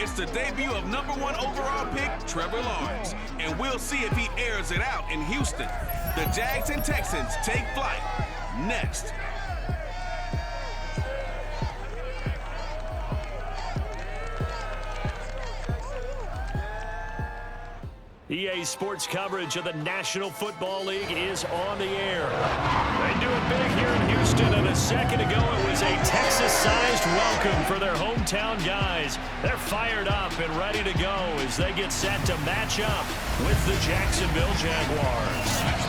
It's the debut of #1 overall pick, Trevor Lawrence. And we'll see if he airs it out in Houston. The Jags and Texans take flight next. EA Sports coverage of the National Football League is on the air. They do it big here in Houston, and a second ago it was a Texas-sized welcome for their hometown guys. They're fired up and ready to go as they get set to match up with the Jacksonville Jaguars.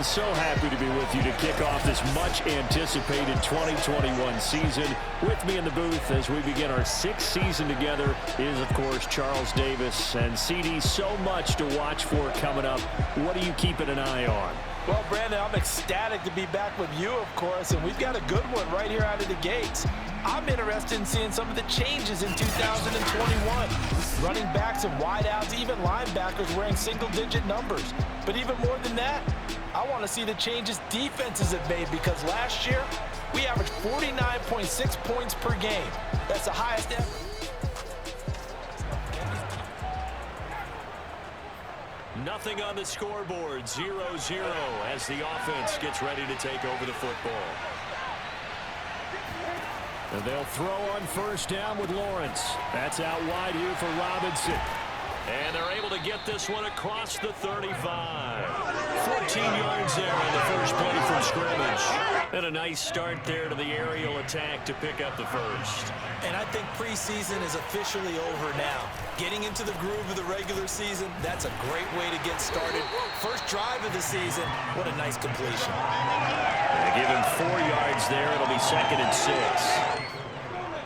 So happy to be with you to kick off this much-anticipated 2021 season. With me in the booth as we begin our 6th season together is, of course, Charles Davis. And, CD, so much to watch for coming up. What are you keeping an eye on? Well, Brandon, I'm ecstatic to be back with you, of course, and we've got a good one right here out of the gates. I'm interested in seeing some of the changes in 2021. Running backs and wideouts, even linebackers wearing single-digit numbers. But even more than that, I want to see the changes defenses have made, because last year we averaged 49.6 points per game. That's the highest ever. Nothing on the scoreboard, 0-0 as the offense gets ready to take over the football. And they'll throw on first down with Lawrence. That's out wide here for Robinson. And they're able to get this one across the 35. 14 yards there on the first play from scrimmage. And a nice start there to the aerial attack to pick up the first. And I think preseason is officially over now. Getting into the groove of the regular season, that's a great way to get started. First drive of the season, what a nice completion. They give him 4 yards there. It'll be 2nd and 6.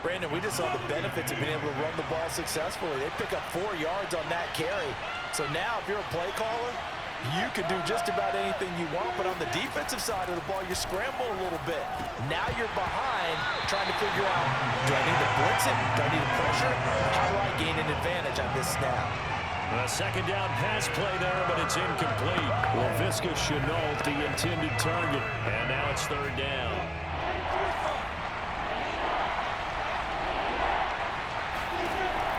Brandon, we just saw the benefits of being able to run the ball successfully. They pick up 4 yards on that carry. So now, if you're a play caller, you can do just about anything you want. But on the defensive side of the ball, you scramble a little bit. Now you're behind, trying to figure out, do I need to blitz it? Do I need to pressure it? How do I gain an advantage on this snap? A second down pass play there, but it's incomplete. Laviska Shenault, the intended target. And now it's 3rd down.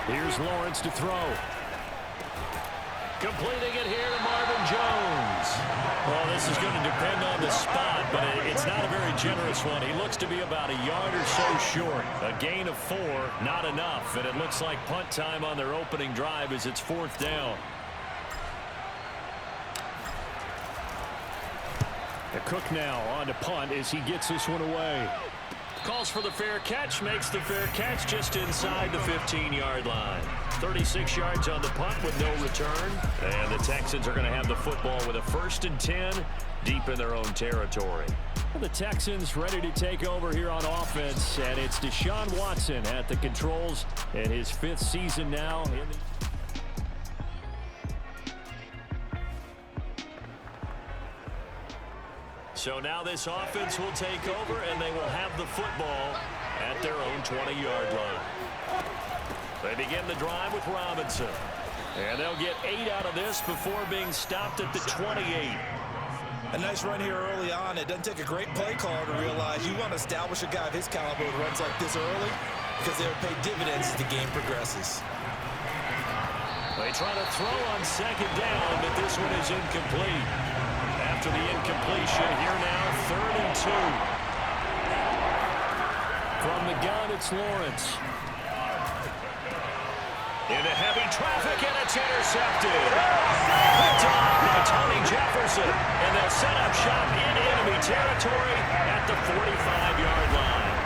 Here's Lawrence to throw. Completing it here to Marvin Jones. Well, this is going to depend on the spot, but it's not a very generous one. He looks to be about a yard or so short. A gain of 4, not enough. And it looks like punt time on their opening drive as it's 4th down. The Cook now on to punt as he gets this one away. Calls for the fair catch, makes the fair catch just inside the 15-yard line. 36 yards on the punt with no return. And the Texans are going to have the football with a 1st and 10 deep in their own territory. Well, the Texans ready to take over here on offense, and it's Deshaun Watson at the controls in his 5th season now. So now this offense will take over, and they will have the football at their own 20-yard line. They begin the drive with Robinson. And they'll get 8 out of this before being stopped at the 28. A nice run here early on. It doesn't take a great play caller to realize you want to establish a guy of his caliber who runs like this early, because they'll pay dividends as the game progresses. They try to throw on 2nd down, but this one is incomplete. After the incompletion, here now, 3rd and 2. From the gun, it's Lawrence. Into heavy traffic, and it's intercepted. Picked off by Tony Jefferson. And they'll set up shop in enemy territory at the 45-yard line.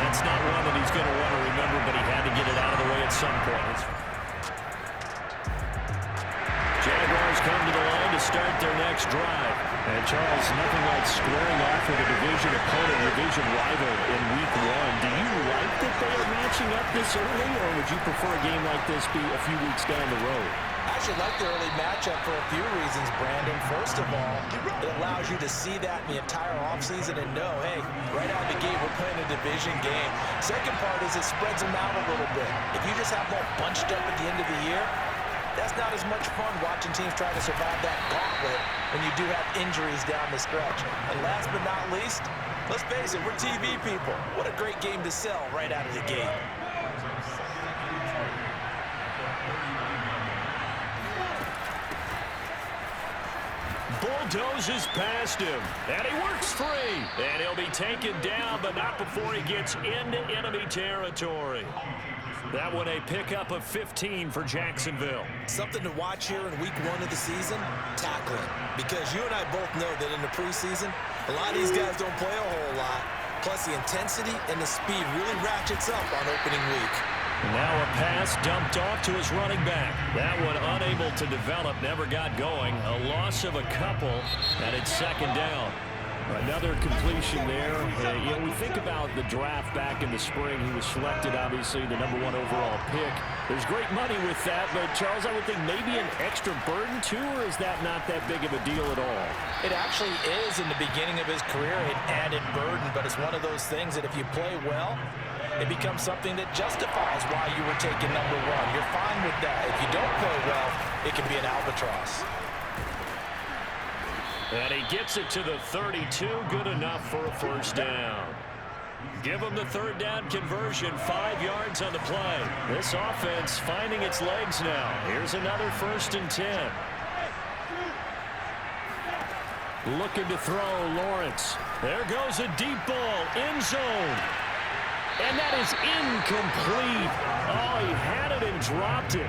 That's not one that he's going to want to remember, but he had to get it out of the way at some point. Jaguars come to the line to start their next drive. And, Charles, nothing like squaring off with a division opponent, division rival in Week 1. Do you like that they are matching up this early, or would you prefer a game like this be a few weeks down the road? I actually like the early matchup for a few reasons, Brandon. First of all, it allows you to see that in the entire offseason and know, hey, right out of the gate, we're playing a division game. Second part is it spreads them out a little bit. If you just have them all bunched up at the end of the year, that's not as much fun watching teams try to survive that gauntlet when you do have injuries down the stretch. And last but not least, let's face it, we're TV people. What a great game to sell right out of the gate. Bulldozes past him, and he works free. And he'll be taken down, but not before he gets into enemy territory. That one a pickup of 15 for Jacksonville. Something to watch here in week 1 of the season, tackling. Because you and I both know that in the preseason, a lot of these guys don't play a whole lot. Plus, the intensity and the speed really ratchets up on opening week. Now a pass dumped off to his running back. That one unable to develop, never got going. A loss of a couple, and it's second down. Another completion there. You know, we think about the draft back in the spring. He was selected, obviously, the #1 overall pick. There's great money with that, but, Charles, I would think maybe an extra burden, too, or is that not that big of a deal at all? It actually is in the beginning of his career, an added burden, but it's one of those things that if you play well, it becomes something that justifies why you were taken #1. You're fine with that. If you don't play well, it can be an albatross. And he gets it to the 32, good enough for a first down. Give him the third down conversion, 5 yards on the play. This offense finding its legs now. Here's another 1st and 10. Looking to throw, Lawrence. There goes a deep ball, end zone. And that is incomplete. Oh, he had it and dropped it.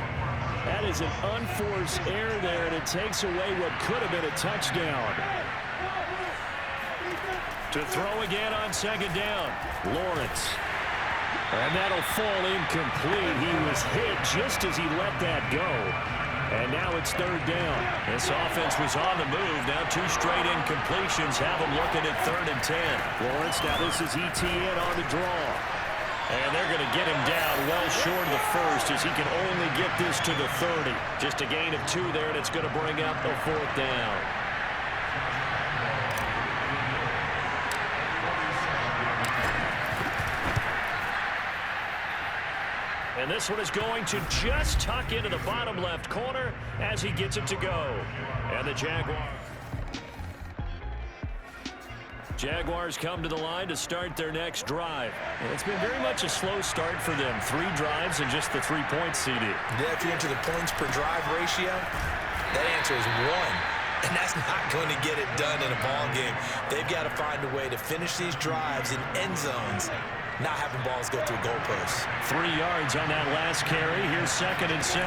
That is an unforced error there, and it takes away what could have been a touchdown. To throw again on second down, Lawrence. And that'll fall incomplete. He was hit just as he let that go. And now it's third down. This offense was on the move. Now 2 straight incompletions have them looking at 3rd and 10. Lawrence, now this is ETN on the draw. And they're going to get him down well short of the first as he can only get this to the 30. Just a gain of 2 there, and it's going to bring up a 4th down. And this one is going to just tuck into the bottom left corner as he gets it to go. And the Jaguars come to the line to start their next drive. And it's been very much a slow start for them. 3 drives and just the 3-point CD. Yeah, if you're into the points per drive ratio, that answer is 1. And that's not going to get it done in a ball game. They've got to find a way to finish these drives in end zones, not having balls go through goalposts. 3 yards on that last carry. Here's 2nd and 7.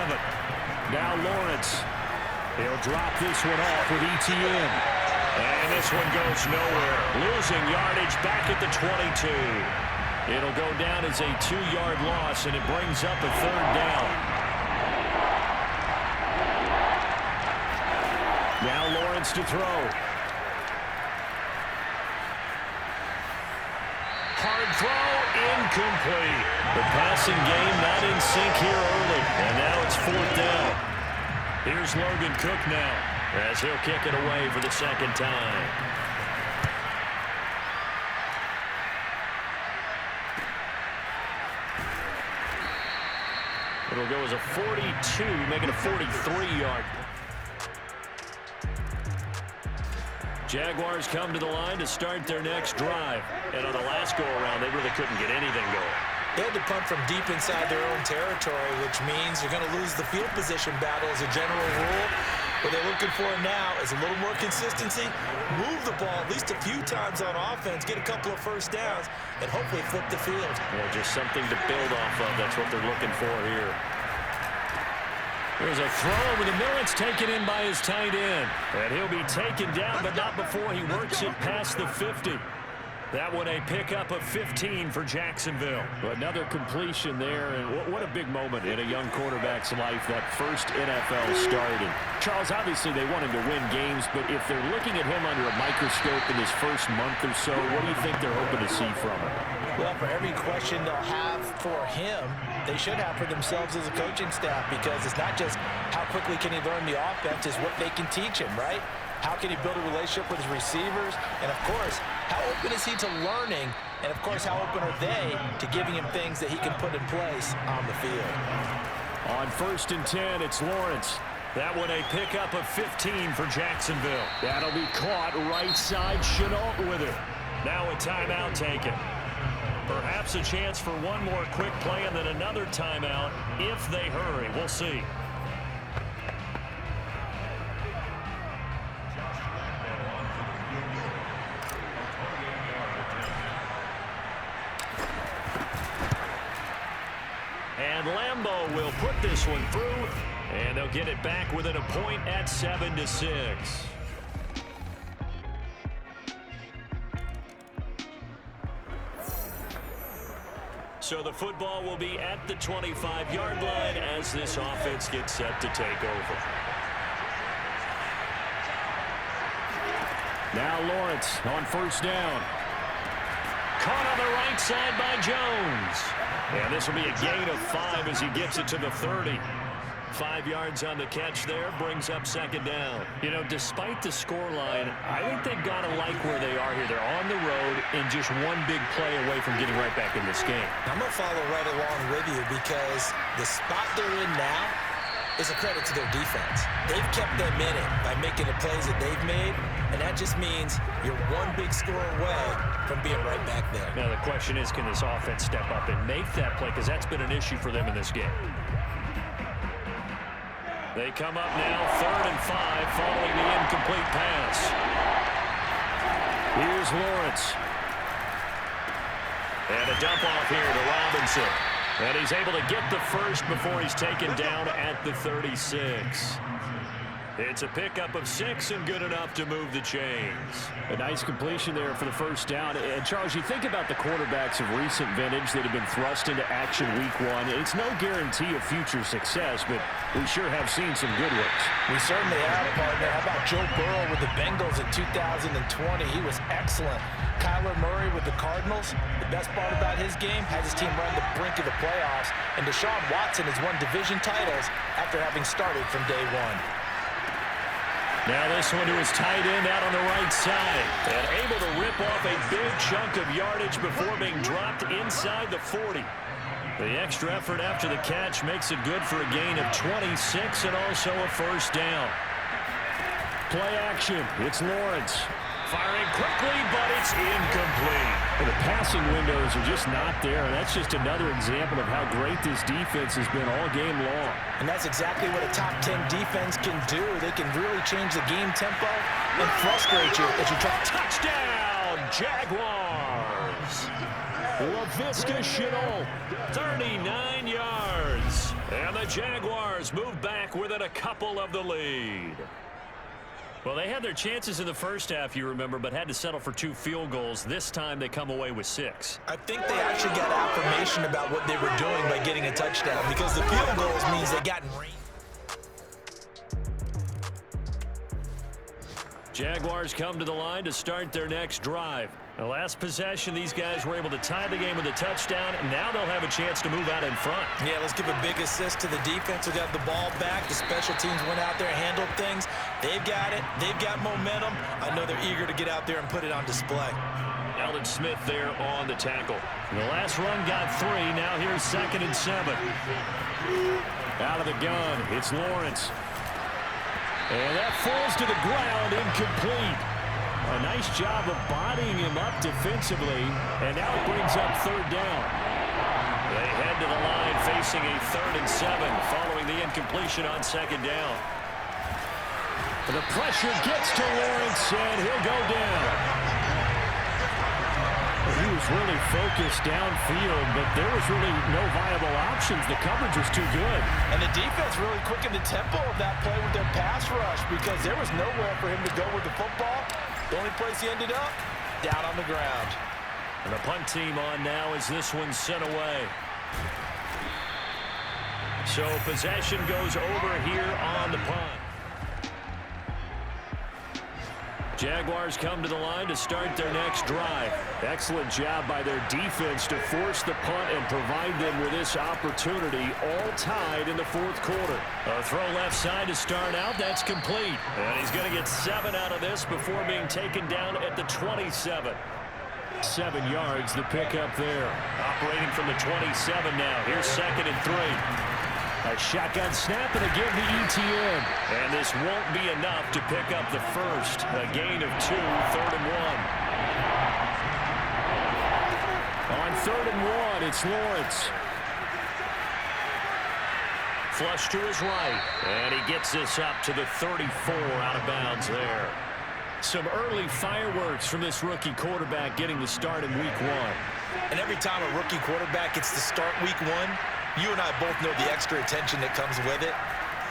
Now Lawrence. He'll drop this one off with ETN. And this one goes nowhere. Losing yardage back at the 22. It'll go down as a 2-yard loss, and it brings up a 3rd down. Now Lawrence to throw. Hard throw, incomplete. The passing game not in sync here early. And now it's 4th down. Here's Logan Cook now, as he'll kick it away for the 2nd time. It'll go as a 42, making a 43-yard. Jaguars come to the line to start their next drive. And on the last go-around, they really couldn't get anything going. They had to punt from deep inside their own territory, which means you're going to lose the field position battle as a general rule. What they're looking for now is a little more consistency, move the ball at least a few times on offense, get a couple of first downs, and hopefully flip the field. Yeah, just something to build off of. That's what they're looking for here. There's a throw over the middle. It's taken in by his tight end. And he'll be taken down, but not before he works it past the 50. That one a pickup of 15 for Jacksonville. Another completion there, and what a big moment in a young quarterback's life, that first NFL starting. Charles, obviously they want him to win games, but if they're looking at him under a microscope in his first month or so, what do you think they're hoping to see from him? Well, for every question they'll have for him, they should have for themselves as a coaching staff, because it's not just how quickly can he learn the offense, it's what they can teach him, right? How can he build a relationship with his receivers? And, of course, how open is he to learning? And, of course, how open are they to giving him things that he can put in place on the field? On 1st and 10, it's Lawrence. That one a pickup of 15 for Jacksonville. That'll be caught right side. Chenault with it. Now a timeout taken. Perhaps a chance for one more quick play and then another timeout if they hurry. We'll see. And Lambeau will put this one through, and they'll get it back within a point at 7-6. So the football will be at the 25-yard line as this offense gets set to take over. Now Lawrence on 1st down. Caught on the right side by Jones. And this will be a gain of 5 as he gets it to the 30. 5 yards on the catch there, brings up 2nd down. You know, despite the scoreline, I think they've got to like where they are here. They're on the road and just one big play away from getting right back in this game. I'm going to follow right along with you because the spot they're in now is a credit to their defense. They've kept them in it by making the plays that they've made, and that just means you're one big score away from being right back there. Now the question is, can this offense step up and make that play? Because that's been an issue for them in this game. They come up now, 3rd and 5, following the incomplete pass. Here's Lawrence. And a dump off here to Robinson. And he's able to get the first before he's taken down at the 36. It's a pickup of 6 and good enough to move the chains. A nice completion there for the 1st down. And, Charles, you think about the quarterbacks of recent vintage that have been thrust into action week 1. It's no guarantee of future success, but we sure have seen some good ones. We certainly have, partner. How about Joe Burrow with the Bengals in 2020? He was excellent. Kyler Murray with the Cardinals. The best part about his game has his team run the brink of the playoffs. And Deshaun Watson has won division titles after having started from day 1. Now this one to his tight end out on the right side. And able to rip off a big chunk of yardage before being dropped inside the 40. The extra effort after the catch makes it good for a gain of 26 and also a 1st down. Play action. It's Lawrence. Firing quickly, but it's incomplete. Well, the passing windows are just not there, and that's just another example of how great this defense has been all game long. And that's exactly what a top 10 defense can do. They can really change the game tempo and frustrate you as you try. Touchdown, Jaguars! Laviska Shenault, 39 yards. And the Jaguars move back within a couple of the lead. Well, they had their chances in the 1st half, you remember, but had to settle for 2 field goals. This time they come away with 6. I think they actually got affirmation about what they were doing by getting a touchdown because the field goals means they got in range. Jaguars come to the line to start their next drive. The last possession, these guys were able to tie the game with a touchdown, and now they'll have a chance to move out in front. Yeah, let's give a big assist to the defense who got the ball back. The special teams went out there and handled things. They've got it. They've got momentum. I know they're eager to get out there and put it on display. Alden Smith there on the tackle. The last run got 3. Now here's 2nd and 7. Out of the gun, it's Lawrence. And that falls to the ground, incomplete. A nice job of bodying him up defensively, and now it brings up 3rd down. They head to the line facing a 3rd and 7 following the incompletion on 2nd down. And the pressure gets to Lawrence, and he'll go down. He was really focused downfield, but there was really no viable options. The coverage was too good. And the defense really quickened the tempo of that play with their pass rush because there was nowhere for him to go with the football. The only place he ended up, down on the ground. And the punt team on now as this one's sent away. So possession goes over here on the punt. Jaguars come to the line to start their next drive. Excellent job by their defense to force the punt and provide them with this opportunity, all tied in the 4th quarter. A throw left side to start out. That's complete. And he's going to get 7 out of this before being taken down at the 27. 7 yards, the pickup there. Operating from the 27 now. Here's 2nd and 3. A shotgun snap and a give to ETN. And this won't be enough to pick up the first. A gain of 2, 3rd and 1. On 3rd and 1, it's Lawrence. Flush to his right. And he gets this up to the 34 out of bounds there. Some early fireworks from this rookie quarterback getting the start in week 1. And every time a rookie quarterback gets to start week 1, you and I both know the extra attention that comes with it.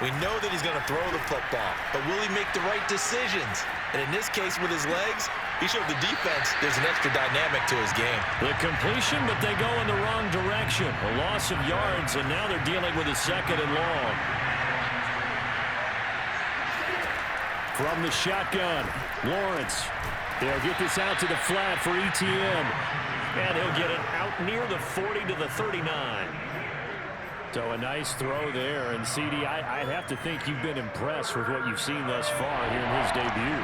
We know that he's going to throw the football, but will he make the right decisions? And in this case with his legs, he showed the defense there's an extra dynamic to his game. The completion, but they go in the wrong direction. A loss of yards, and now they're dealing with a 2nd and long. From the shotgun, Lawrence. They'll get this out to the flat for ETN. And he'll get it out near the 40 to the 39. So a nice throw there. And, CD, I'd have to think you've been impressed with what you've seen thus far here in his debut.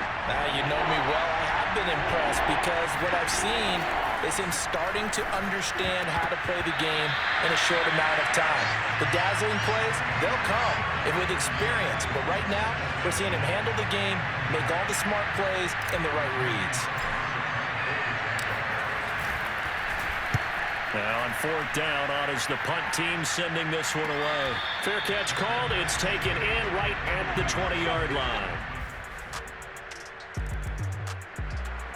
You know me well. I have been impressed because what I've seen is him starting to understand how to play the game in a short amount of time. The dazzling plays, they'll come and with experience. But right now, we're seeing him handle the game, make all the smart plays, and the right reads. Now on 4th down, on is the punt team sending this one away. Fair catch called. It's taken in right at the 20-yard line.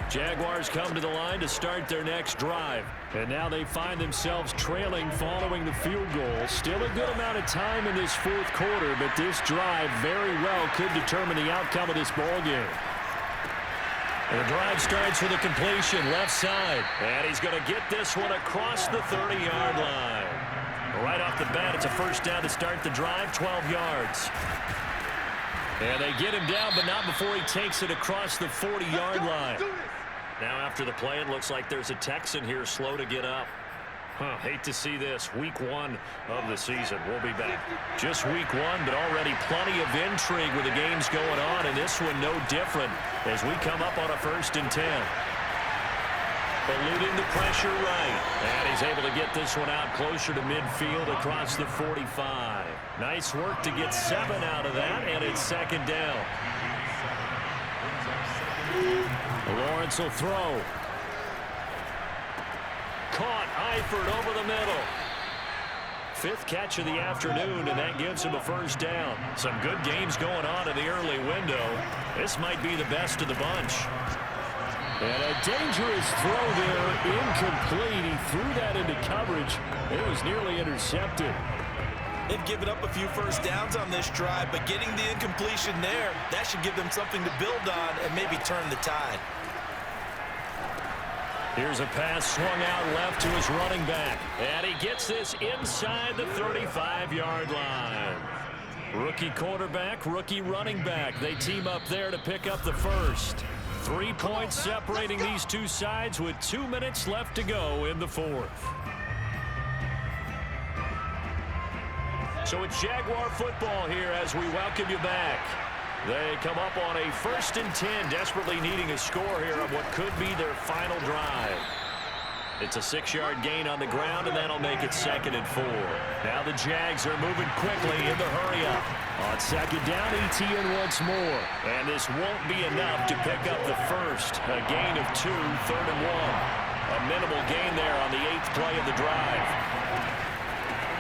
Jaguars come to the line to start their next drive. And now they find themselves trailing following the field goal. Still a good amount of time in this 4th quarter, but this drive very well could determine the outcome of this ball game. And the drive starts with a completion left side. And he's going to get this one across the 30-yard line. Right off the bat, it's a first down to start the drive, 12 yards. And they get him down, but not before he takes it across the 40-yard line. Now after the play, it looks like there's a Texan here slow to get up. Hate to see this. Week 1 of the season. We'll be back. Just week 1, but already plenty of intrigue with the games going on, and this one no different as we come up on a 1st and 10. Eluding the pressure right. And he's able to get this one out closer to midfield across the 45. Nice work to get 7 out of that, and it's 2nd down. Lawrence will throw. Caught Eifert over the middle. 5th catch of the afternoon, and that gives him a first down. Some good games going on in the early window. This might be the best of the bunch. And a dangerous throw there, incomplete. He threw that into coverage. It was nearly intercepted. They've given up a few first downs on this drive, but getting the incompletion there, that should give them something to build on and maybe turn the tide. Here's a pass swung out left to his running back. And he gets this inside the 35-yard line. Rookie quarterback, rookie running back. They team up there to pick up the first. 3 points separating these two sides with 2 minutes left to go in the 4th. So it's Jaguar football here as we welcome you back. They come up on a 1st and 10, desperately needing a score here on what could be their final drive. It's a 6-yard gain on the ground, and that'll make it 2nd and 4. Now the Jags are moving quickly in the hurry-up. On 2nd down, ETN once more. And this won't be enough to pick up the first. A gain of 2, 3rd and 1. A minimal gain there on the 8th play of the drive.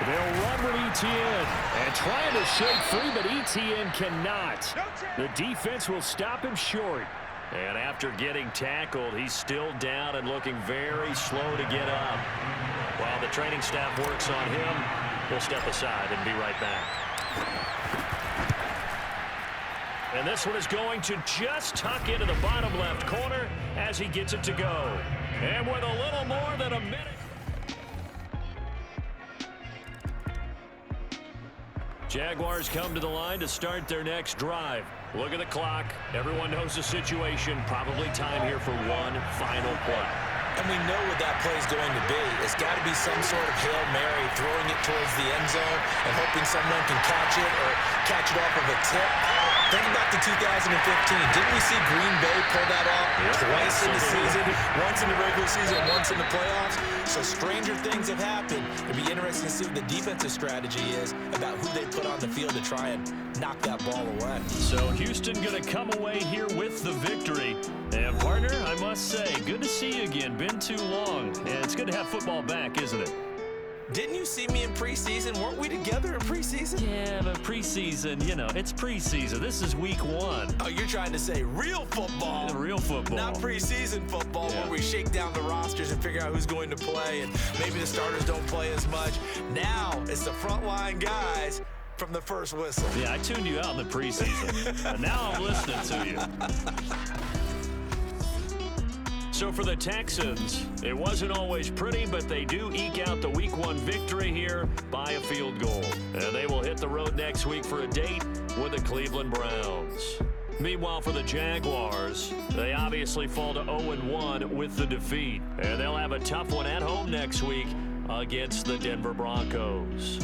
They'll run with ETN and trying to shake free, but ETN cannot. The defense will stop him short. And after getting tackled, he's still down and looking very slow to get up. While the training staff works on him, we'll step aside and be right back. And this one is going to just tuck into the bottom left corner as he gets it to go. And with a little more than a minute. Jaguars come to the line to start their next drive. Look at the clock. Everyone knows the situation. Probably time here for one final play. And we know what that play is going to be. It's got to be some sort of Hail Mary, throwing it towards the end zone and hoping someone can catch it or catch it off of a tip. Think about back to 2015. Didn't we see Green Bay pull that off twice in the season? Once in the regular season, once in the playoffs. So stranger things have happened. It'd be interesting to see what the defensive strategy is about who they put on the field to try and knock that ball away. So Houston going to come away here with the victory. And partner, I must say, good to see you again. Been too long. And it's good to have football back, isn't it? Didn't you see me in preseason? Weren't we together in preseason? Yeah, but preseason, you know, it's preseason. This is week 1. Oh, you're trying to say real football. Yeah, real football. Not preseason football where we shake down the rosters and figure out who's going to play, and maybe the starters don't play as much. Now it's the frontline guys from the first whistle. Yeah, I tuned you out in the preseason. And now I'm listening to you. So for the Texans, it wasn't always pretty, but they do eke out the Week 1 victory here by a field goal. And they will hit the road next week for a date with the Cleveland Browns. Meanwhile, for the Jaguars, they obviously fall to 0-1 with the defeat. And they'll have a tough one at home next week against the Denver Broncos.